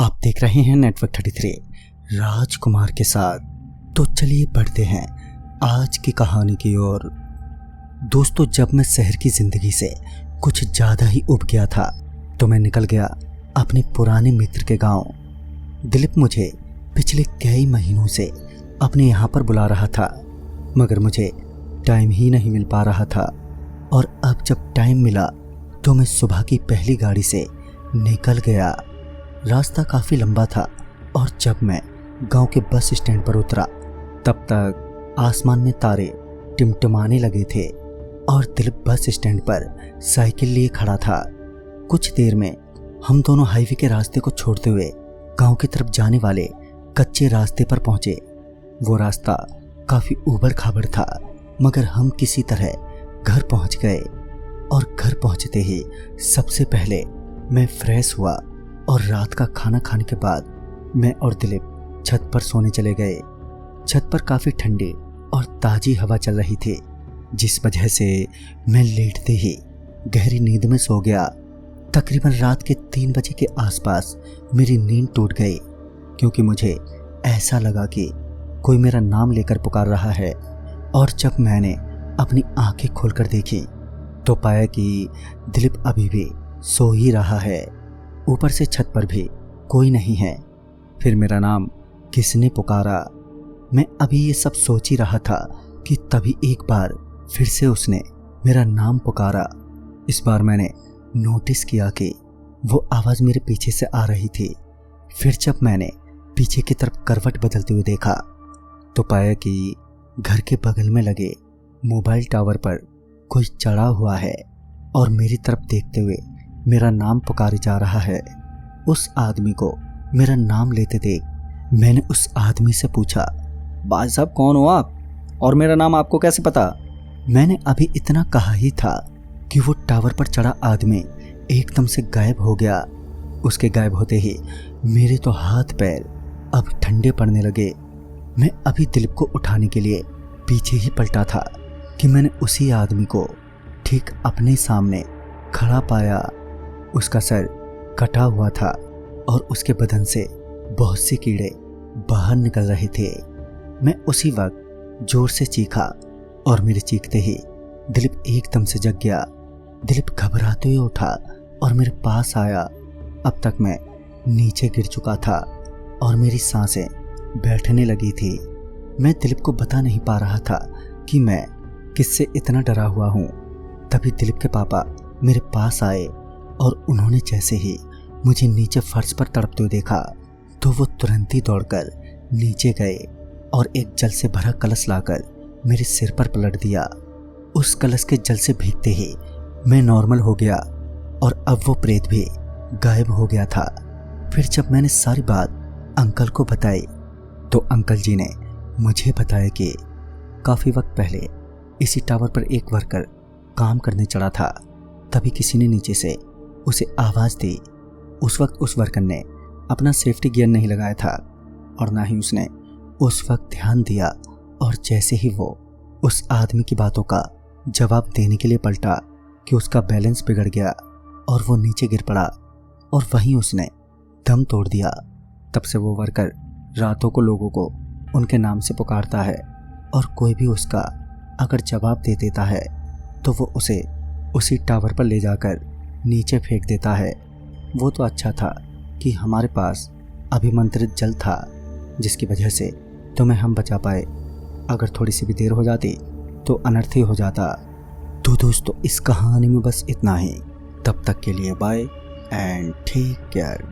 आप देख रहे हैं नेटवर्क 33 राजकुमार के साथ। तो चलिए बढ़ते हैं आज की कहानी की ओर। दोस्तों, जब मैं शहर की जिंदगी से कुछ ज़्यादा ही उब गया था तो मैं निकल गया अपने पुराने मित्र के गांव। दिलीप मुझे पिछले कई महीनों से अपने यहाँ पर बुला रहा था, मगर मुझे टाइम ही नहीं मिल पा रहा था। और अब जब टाइम मिला तो मैं सुबह की पहली गाड़ी से निकल गया। रास्ता काफ़ी लंबा था और जब मैं गांव के बस स्टैंड पर उतरा तब तक आसमान में तारे टिमटिमाने लगे थे और दिलीप बस स्टैंड पर साइकिल लिए खड़ा था। कुछ देर में हम दोनों हाईवे के रास्ते को छोड़ते हुए गांव की तरफ जाने वाले कच्चे रास्ते पर पहुंचे। वो रास्ता काफ़ी ऊबड़ खाबड़ था, मगर हम किसी तरह घर पहुंच गए। और घर पहुंचते ही सबसे पहले मैं फ्रेश हुआ और रात का खाना खाने के बाद मैं और दिलीप छत पर सोने चले गए। छत पर काफ़ी ठंडी और ताज़ी हवा चल रही थी, जिस वजह से मैं लेटते ही गहरी नींद में सो गया। तकरीबन रात के 3 बजे के आसपास मेरी नींद टूट गई, क्योंकि मुझे ऐसा लगा कि कोई मेरा नाम लेकर पुकार रहा है। और जब मैंने अपनी आंखें खोलकर देखी तो पाया कि दिलीप अभी भी सो ही रहा है। ऊपर से छत पर भी कोई नहीं है। फिर मेरा नाम किसने पुकारा? मैं अभी ये सब सोच ही रहा था कि तभी एक बार फिर से उसने मेरा नाम पुकारा। इस बार मैंने नोटिस किया कि वो आवाज़ मेरे पीछे से आ रही थी। फिर जब मैंने पीछे की तरफ करवट बदलते हुए देखा तो पाया कि घर के बगल में लगे मोबाइल टावर पर कोई चढ़ा हुआ है और मेरी तरफ देखते हुए मेरा नाम पुकारे जा रहा है। उस आदमी को मेरा नाम लेते देख मैंने उस आदमी से पूछा, भाई साहब कौन हो आप और मेरा नाम आपको कैसे पता? मैंने अभी इतना कहा ही था कि वो टावर पर चढ़ा आदमी एकदम से गायब हो गया। उसके गायब होते ही मेरे तो हाथ पैर अब ठंडे पड़ने लगे। मैं अभी दिलीप को उठाने के लिए पीछे ही पलटा था कि मैंने उसी आदमी को ठीक अपने सामने खड़ा पाया। उसका सर कटा हुआ था और उसके बदन से बहुत से कीड़े बाहर निकल रहे थे। मैं उसी वक्त जोर से चीखा और मेरे चीखते ही दिलीप एकदम से जग गया। दिलीप घबराते हुए उठा और मेरे पास आया। अब तक मैं नीचे गिर चुका था और मेरी सांसें बैठने लगी थी। मैं दिलीप को बता नहीं पा रहा था कि मैं किससे इतना डरा हुआ हूँ। तभी दिलीप के पापा मेरे पास आए और उन्होंने जैसे ही मुझे नीचे फर्श पर तड़पते हुए देखा तो वो तुरंत ही दौड़कर नीचे गए और एक जल से भरा कलश लाकर मेरे सिर पर पलट दिया। उस कलश के जल से भीगते ही मैं नॉर्मल हो गया और अब वो प्रेत भी गायब हो गया था। फिर जब मैंने सारी बात अंकल को बताई तो अंकल जी ने मुझे बताया कि काफ़ी वक्त पहले इसी टावर पर एक वर्कर काम करने चढ़ा था। तभी किसी ने नीचे से उसे आवाज़ दी। उस वक्त उस वर्कर ने अपना सेफ्टी गियर नहीं लगाया था और ना ही उसने उस वक्त ध्यान दिया। और जैसे ही वो उस आदमी की बातों का जवाब देने के लिए पलटा कि उसका बैलेंस बिगड़ गया और वो नीचे गिर पड़ा और वहीं उसने दम तोड़ दिया। तब से वो वर्कर रातों को लोगों को उनके नाम से पुकारता है और कोई भी उसका अगर जवाब दे देता है तो वो उसे उसी टावर पर ले जाकर नीचे फेंक देता है। वो तो अच्छा था कि हमारे पास अभिमंत्रित जल था, जिसकी वजह से तुम्हें हम बचा पाए। अगर थोड़ी सी भी देर हो जाती तो अनर्थ ही हो जाता। तो दोस्तों, इस कहानी में बस इतना ही। तब तक के लिए बाय एंड टेक केयर।